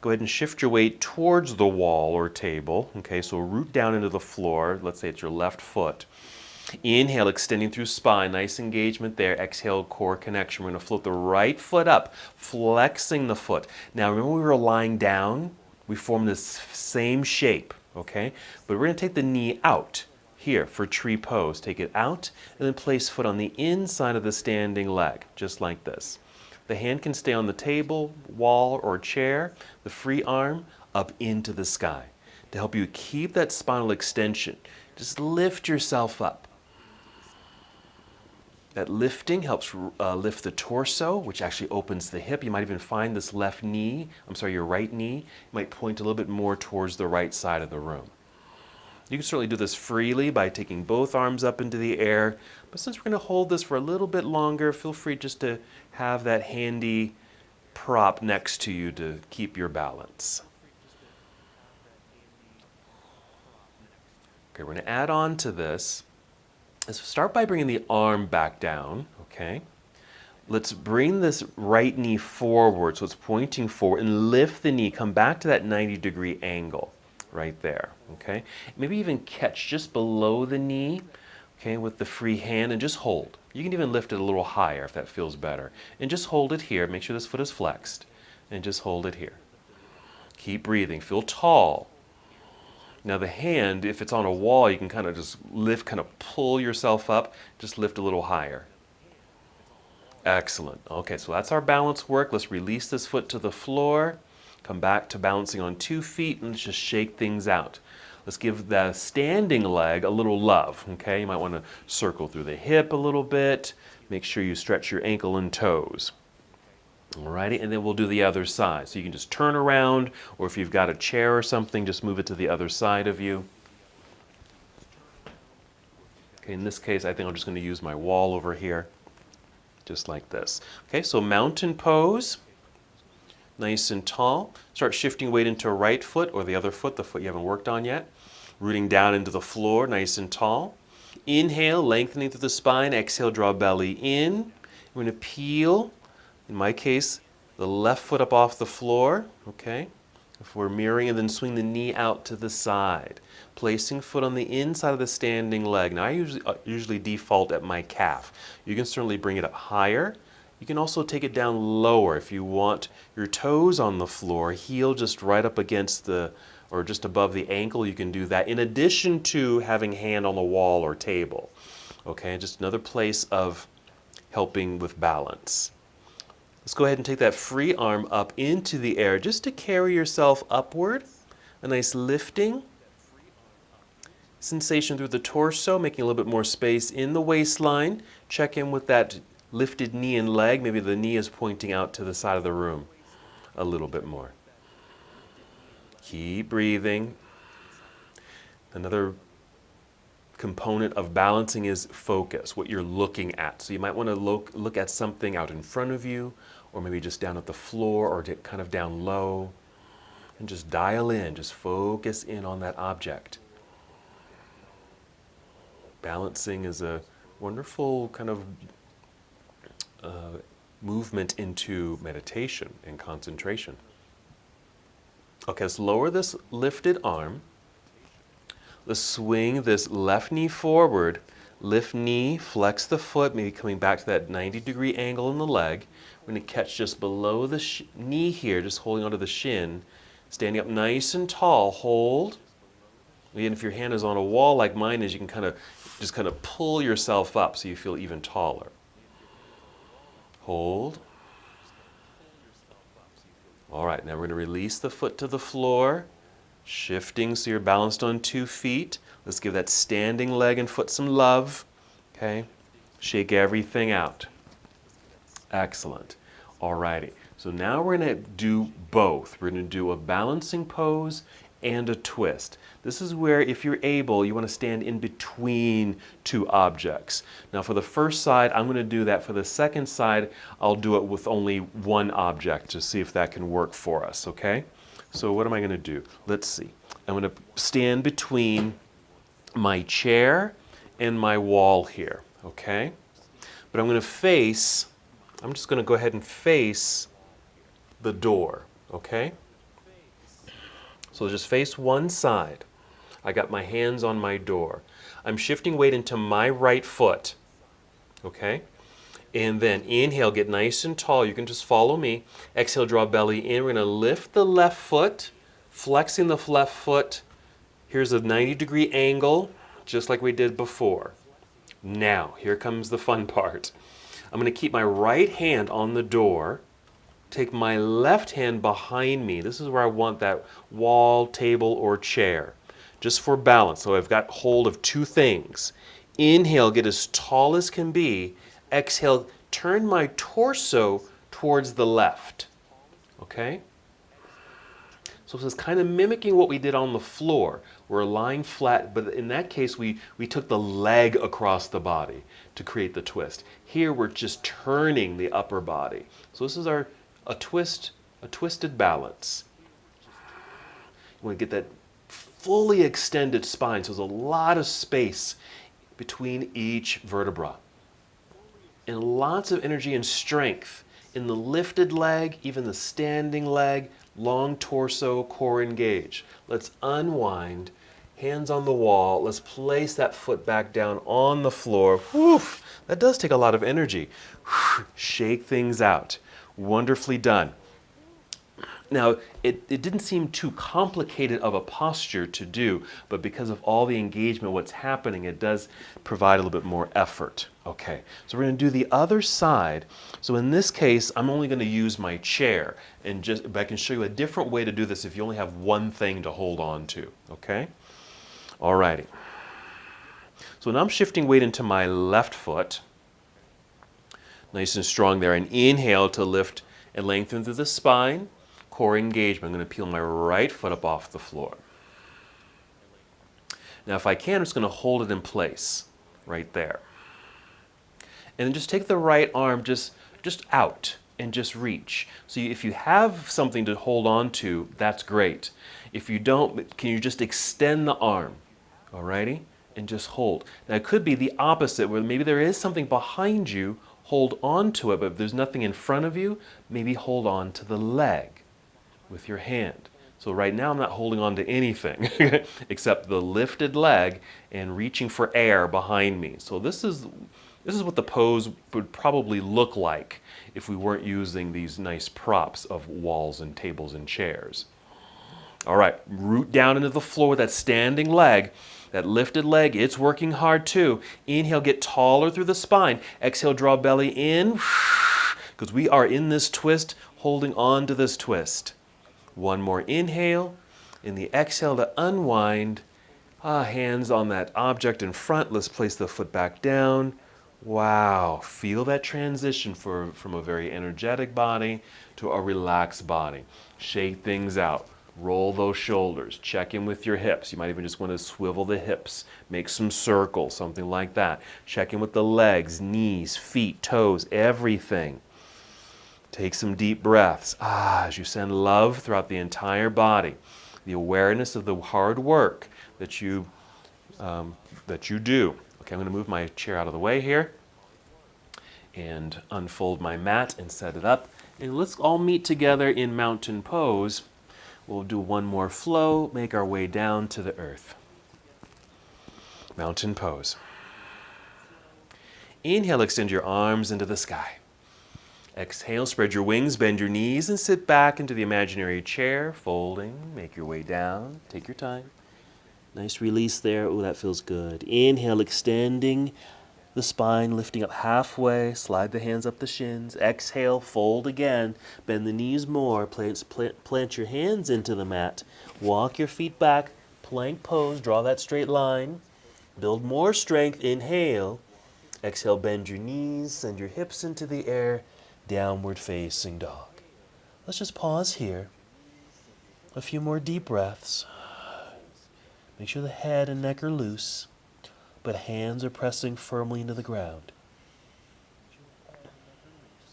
Go ahead and shift your weight towards the wall or table. Okay, so root down into the floor. Let's say it's your left foot. Inhale, extending through spine. Nice engagement there. Exhale, core connection. We're going to float the right foot up, flexing the foot. Now, remember we were lying down? We formed this same shape, okay? But we're going to take the knee out. Here for tree pose, take it out and then place foot on the inside of the standing leg, just like this. The hand can stay on the table, wall, or chair. The free arm up into the sky. To help you keep that spinal extension, just lift yourself up. That lifting helps lift the torso, which actually opens the hip. You might even find this left knee, your right knee, might point a little bit more towards the right side of the room. You can certainly do this freely by taking both arms up into the air, but since we're going to hold this for a little bit longer, feel free just to have that handy prop next to you to keep your balance. Okay, we're going to add on to this. Let's start by bringing the arm back down, okay? Let's bring this right knee forward so it's pointing forward and lift the knee. Come back to that 90-degree angle right there, okay? Maybe even catch just below the knee, okay, with the free hand and just hold. You can even lift it a little higher if that feels better. And just hold it here. Make sure this foot is flexed and just hold it here. Keep breathing. Feel tall. Now the hand, if it's on a wall, you can kind of just lift, kind of pull yourself up, just lift a little higher. Excellent. Okay, so that's our balance work. Let's release this foot to the floor. Come back to balancing on 2 feet and let's just shake things out. Let's give the standing leg a little love, okay? You might want to circle through the hip a little bit. Make sure you stretch your ankle and toes. Alrighty, and then we'll do the other side. So you can just turn around, or if you've got a chair or something, just move it to the other side of you. Okay, in this case, I think I'm just going to use my wall over here, just like this. Okay, so mountain pose, nice and tall. Start shifting weight into a right foot or the other foot, the foot you haven't worked on yet. Rooting down into the floor, nice and tall. Inhale, lengthening through the spine. Exhale, draw belly in. We're going to peel. In my case, the left foot up off the floor, okay? If we're mirroring, and then swing the knee out to the side. Placing foot on the inside of the standing leg. Now I usually default at my calf. You can certainly bring it up higher. You can also take it down lower if you want your toes on the floor, heel just right up against the, or just above the ankle. You can do that in addition to having hand on the wall or table. Okay, just another place of helping with balance. Let's go ahead and take that free arm up into the air just to carry yourself upward. A nice lifting sensation through the torso, making a little bit more space in the waistline. Check in with that lifted knee and leg. Maybe the knee is pointing out to the side of the room a little bit more. Keep breathing. Another component of balancing is focus, what you're looking at. So you might want to look at something out in front of you, or maybe just down at the floor, or kind of down low, and just dial in, just focus in on that object. Balancing is a wonderful kind of movement into meditation and concentration. Okay, let's lower this lifted arm. Let's swing this left knee forward, lift knee, flex the foot, maybe coming back to that 90-degree angle in the leg. We're going to catch just below the knee here, just holding onto the shin. Standing up nice and tall, hold. Again, if your hand is on a wall like mine is, you can just kind of pull yourself up so you feel even taller. Hold. All right, now we're going to release the foot to the floor. Shifting so you're balanced on 2 feet. Let's give that standing leg and foot some love. Okay, shake everything out. Excellent. Alrighty, so now we're going to do both. We're going to do a balancing pose and a twist. This is where, if you're able, you want to stand in between 2 objects. Now for the first side, I'm going to do that. For the second side, I'll do it with only 1 object to see if that can work for us, okay? So what am I going to do? Let's see. I'm going to stand between my chair and my wall here, okay? But I'm going to face, I'm just going to go ahead and face the door, okay? So just face one side. I got my hands on my door. I'm shifting weight into my right foot, okay? And then inhale, get nice and tall. You can just follow me. Exhale, draw belly in. We're going to lift the left foot, flexing the left foot. Here's a 90-degree angle, just like we did before. Now, here comes the fun part. I'm going to keep my right hand on the door, take my left hand behind me. This is where I want that wall, table, or chair, just for balance. So I've got hold of 2 things. Inhale, get as tall as can be. Exhale, turn my torso towards the left. Okay? So this is kind of mimicking what we did on the floor. We're lying flat, but in that case, we took the leg across the body to create the twist. Here, we're just turning the upper body. So this is a twisted balance. You want to get that fully extended spine, so there's a lot of space between each vertebra. And lots of energy and strength in the lifted leg, even the standing leg, long torso, core engaged. Let's unwind, hands on the wall. Let's place that foot back down on the floor. Whew, that does take a lot of energy. Whew, shake things out. Wonderfully done. Now, it didn't seem too complicated of a posture to do, but because of all the engagement, what's happening, it does provide a little bit more effort. Okay, so we're going to do the other side. So in this case, I'm only going to use my chair, but I can show you a different way to do this if you only have one thing to hold on to. Okay, alrighty. So now I'm shifting weight into my left foot, nice and strong there, and inhale to lift and lengthen through the spine. Core engagement. I'm going to peel my right foot up off the floor. Now if I can, I'm just going to hold it in place right there. And then just take the right arm just out and just reach. So if you have something to hold on to, that's great. If you don't, can you just extend the arm? Alrighty? And just hold. Now it could be the opposite, where maybe there is something behind you, hold on to it, but if there's nothing in front of you, maybe hold on to the leg with your hand. So right now I'm not holding on to anything except the lifted leg and reaching for air behind me. So this is what the pose would probably look like if we weren't using these nice props of walls and tables and chairs. All right, root down into the floor with that standing leg, that lifted leg. It's working hard too. Inhale, get taller through the spine. Exhale, draw belly in, because we are in this twist, holding on to this twist. One more inhale. In the exhale to unwind, hands on that object in front. Let's place the foot back down. Wow, feel that transition from a very energetic body to a relaxed body. Shake things out. Roll those shoulders. Check in with your hips. You might even just want to swivel the hips. Make some circles, something like that. Check in with the legs, knees, feet, toes, everything. Take some deep breaths as you send love throughout the entire body. The awareness of the hard work that you do. Okay, I'm going to move my chair out of the way here and unfold my mat and set it up. And let's all meet together in mountain pose. We'll do one more flow, make our way down to the earth. Mountain pose. Inhale, extend your arms into the sky. Exhale, spread your wings, bend your knees, and sit back into the imaginary chair, folding. Make your way down. Take your time. Nice release there. Oh, that feels good. Inhale, extending the spine, lifting up halfway. Slide the hands up the shins. Exhale, fold again. Bend the knees more. Plant your hands into the mat. Walk your feet back. Plank pose. Draw that straight line. Build more strength. Inhale. Exhale, bend your knees. Send your hips into the air. Downward facing dog. Let's just pause here. A few more deep breaths. Make sure the head and neck are loose, but hands are pressing firmly into the ground.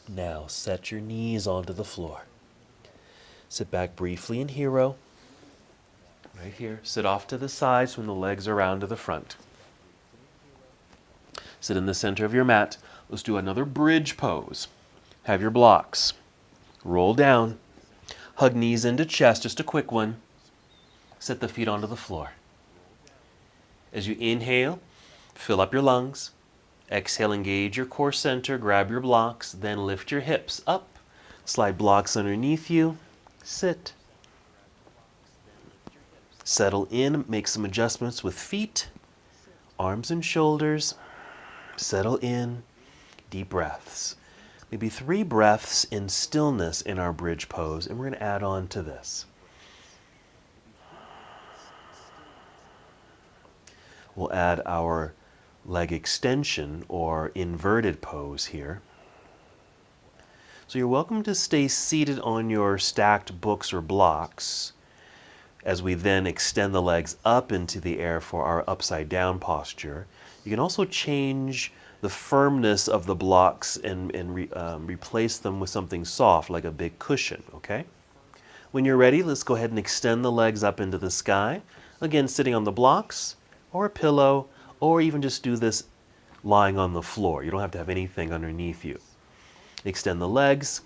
Now set your knees onto the floor. Sit back briefly in hero. Right here. Sit off to the side so when the legs are round to the front. Sit in the center of your mat. Let's do another bridge pose. Have your blocks. Roll down. Hug knees into chest, just a quick one. Set the feet onto the floor. As you inhale, fill up your lungs. Exhale, engage your core center, grab your blocks, then lift your hips up. Slide blocks underneath you. Sit. Settle in, make some adjustments with feet, arms and shoulders. Settle in, deep breaths. Maybe 3 breaths in stillness in our bridge pose, and we're going to add on to this. We'll add our leg extension or inverted pose here. So you're welcome to stay seated on your stacked books or blocks as we then extend the legs up into the air for our upside down posture. You can also change the firmness of the blocks and replace them with something soft like a big cushion, okay? When you're ready, let's go ahead and extend the legs up into the sky. Again, sitting on the blocks or a pillow, or even just do this lying on the floor. You don't have to have anything underneath you. Extend the legs,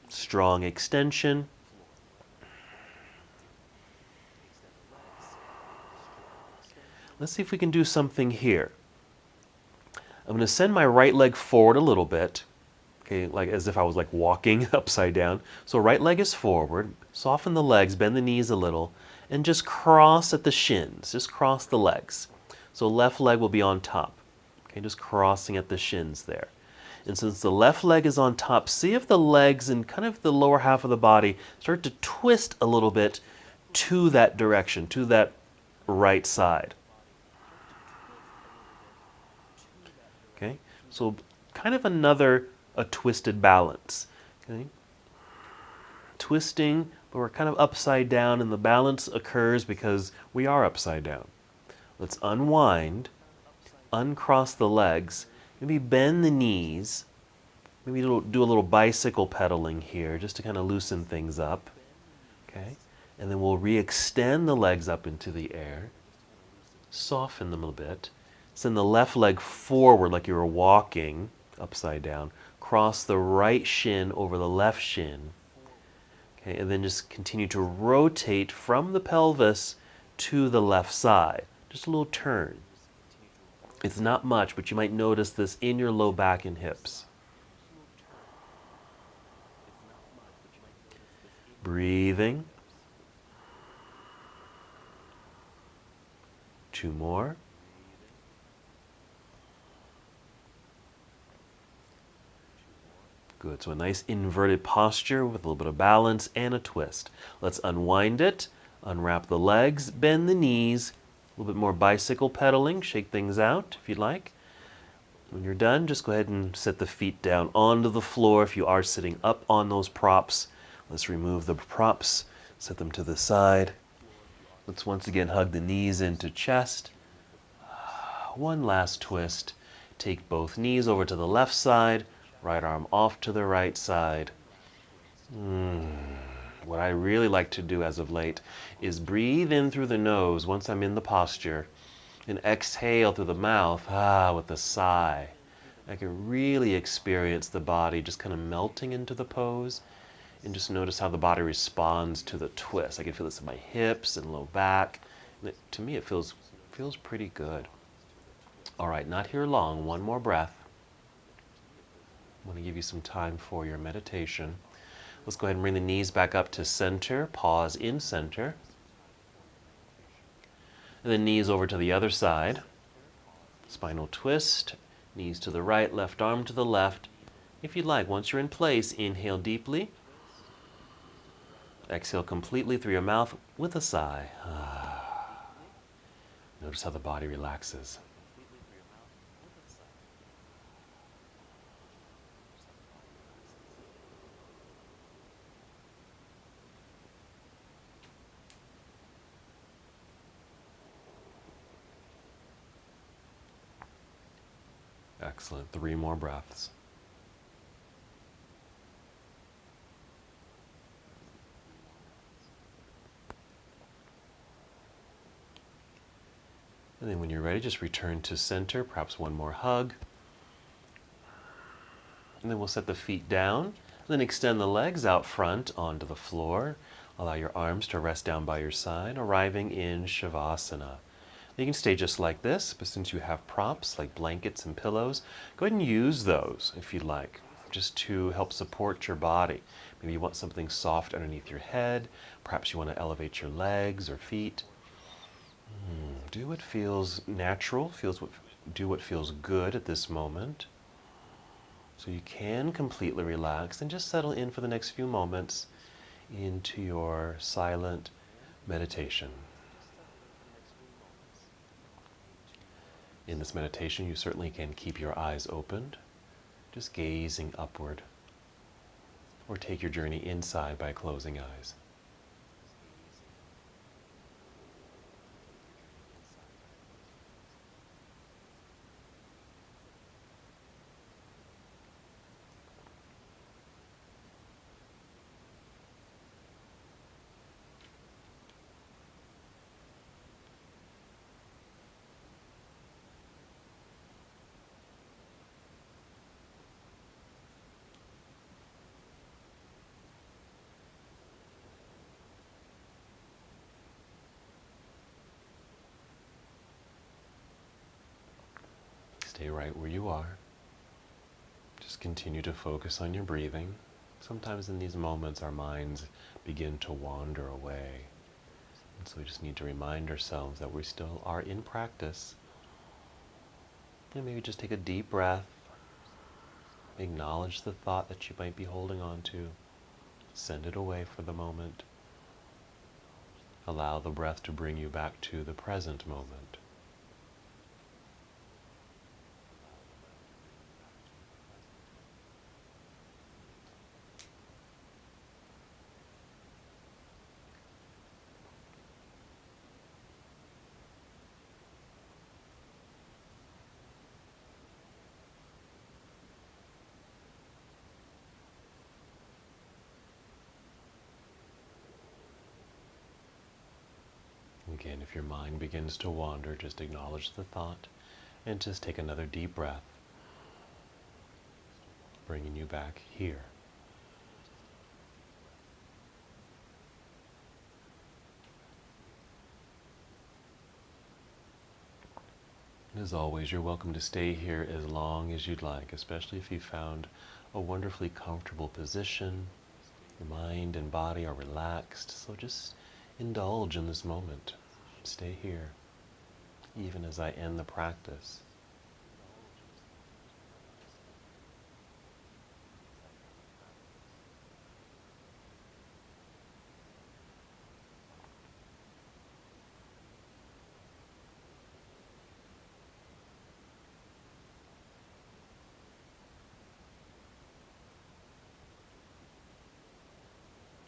strong extension. Let's see if we can do something here. I'm going to send my right leg forward a little bit, okay, like as if I was like walking upside down. So right leg is forward, soften the legs, bend the knees a little, and just cross at the shins, just cross the legs. So left leg will be on top, okay, just crossing at the shins there. And since the left leg is on top, see if the legs and kind of the lower half of the body start to twist a little bit to that direction, to that right side. Okay, so kind of a twisted balance. Okay, twisting, but we're kind of upside down, and the balance occurs because we are upside down. Let's unwind, uncross the legs, maybe bend the knees, maybe do a little bicycle pedaling here just to kind of loosen things up. Okay, and then we'll re-extend the legs up into the air, soften them a bit. Send the left leg forward like you were walking upside down. Cross the right shin over the left shin. Okay, and then just continue to rotate from the pelvis to the left side. Just a little turn. It's not much, but you might notice this in your low back and hips. Breathing. 2 more. Good, so a nice inverted posture with a little bit of balance and a twist. Let's unwind it, unwrap the legs, bend the knees, a little bit more bicycle pedaling, shake things out if you'd like. When you're done, just go ahead and set the feet down onto the floor if you are sitting up on those props. Let's remove the props, set them to the side. Let's once again hug the knees into chest. One last twist. Take both knees over to the left side. Right arm off to the right side. What I really like to do as of late is breathe in through the nose once I'm in the posture and exhale through the mouth with a sigh. I can really experience the body just kind of melting into the pose, and just notice how the body responds to the twist. I can feel this in my hips and low back. And to me, it feels pretty good. All right, not here long. One more breath. I want to give you some time for your meditation. Let's go ahead and bring the knees back up to center. Pause in center. And then knees over to the other side. Spinal twist. Knees to the right, left arm to the left. If you'd like, once you're in place, inhale deeply. Exhale completely through your mouth with a sigh. Notice how the body relaxes. Excellent. 3 more breaths. And then when you're ready, just return to center, perhaps one more hug. And then we'll set the feet down, and then extend the legs out front onto the floor. Allow your arms to rest down by your side, arriving in Shavasana. You can stay just like this, but since you have props like blankets and pillows, go ahead and use those if you'd like, just to help support your body. Maybe you want something soft underneath your head. Perhaps you want to elevate your legs or feet. Do what feels natural, do what feels good at this moment. So you can completely relax and just settle in for the next few moments into your silent meditation. In this meditation, you certainly can keep your eyes opened, just gazing upward, or take your journey inside by closing eyes. Stay right where you are. Just continue to focus on your breathing. Sometimes in these moments our minds begin to wander away. And so we just need to remind ourselves that we still are in practice. And maybe just take a deep breath. Acknowledge the thought that you might be holding on to. Send it away for the moment. Allow the breath to bring you back to the present moment. Again, if your mind begins to wander, just acknowledge the thought and just take another deep breath, bringing you back here. And as always, you're welcome to stay here as long as you'd like, especially if you found a wonderfully comfortable position. Your mind and body are relaxed, so just indulge in this moment. Stay here, even as I end the practice.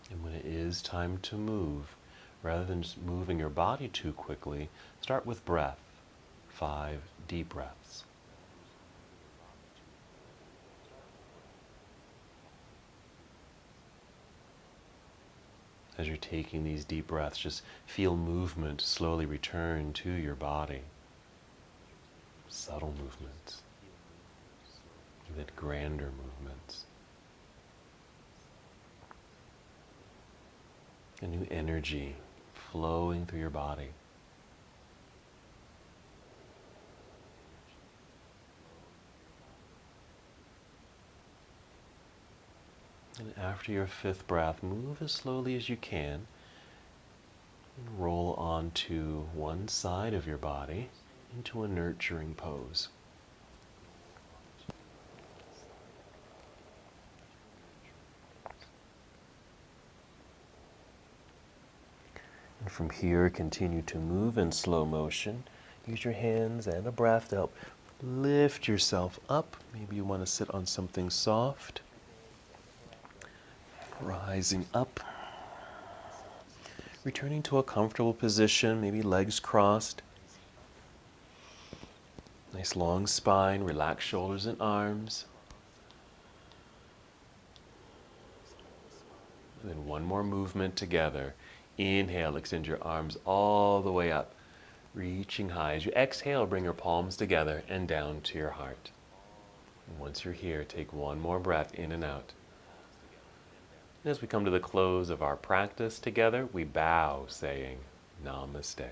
And when it is time to move, rather than just moving your body too quickly, start with breath. 5 deep breaths. As you're taking these deep breaths, just feel movement slowly return to your body. Subtle movements, even grander movements. A new energy flowing through your body. And after your 5th breath, move as slowly as you can. And roll onto one side of your body into a nurturing pose. And from here, continue to move in slow motion. Use your hands and a breath to help lift yourself up. Maybe you want to sit on something soft. Rising up. Returning to a comfortable position, maybe legs crossed. Nice long spine, relax shoulders and arms. And then one more movement together. Inhale, extend your arms all the way up, reaching high. As you exhale, bring your palms together and down to your heart. And once you're here, take one more breath in and out. And as we come to the close of our practice together, we bow, saying Namaste.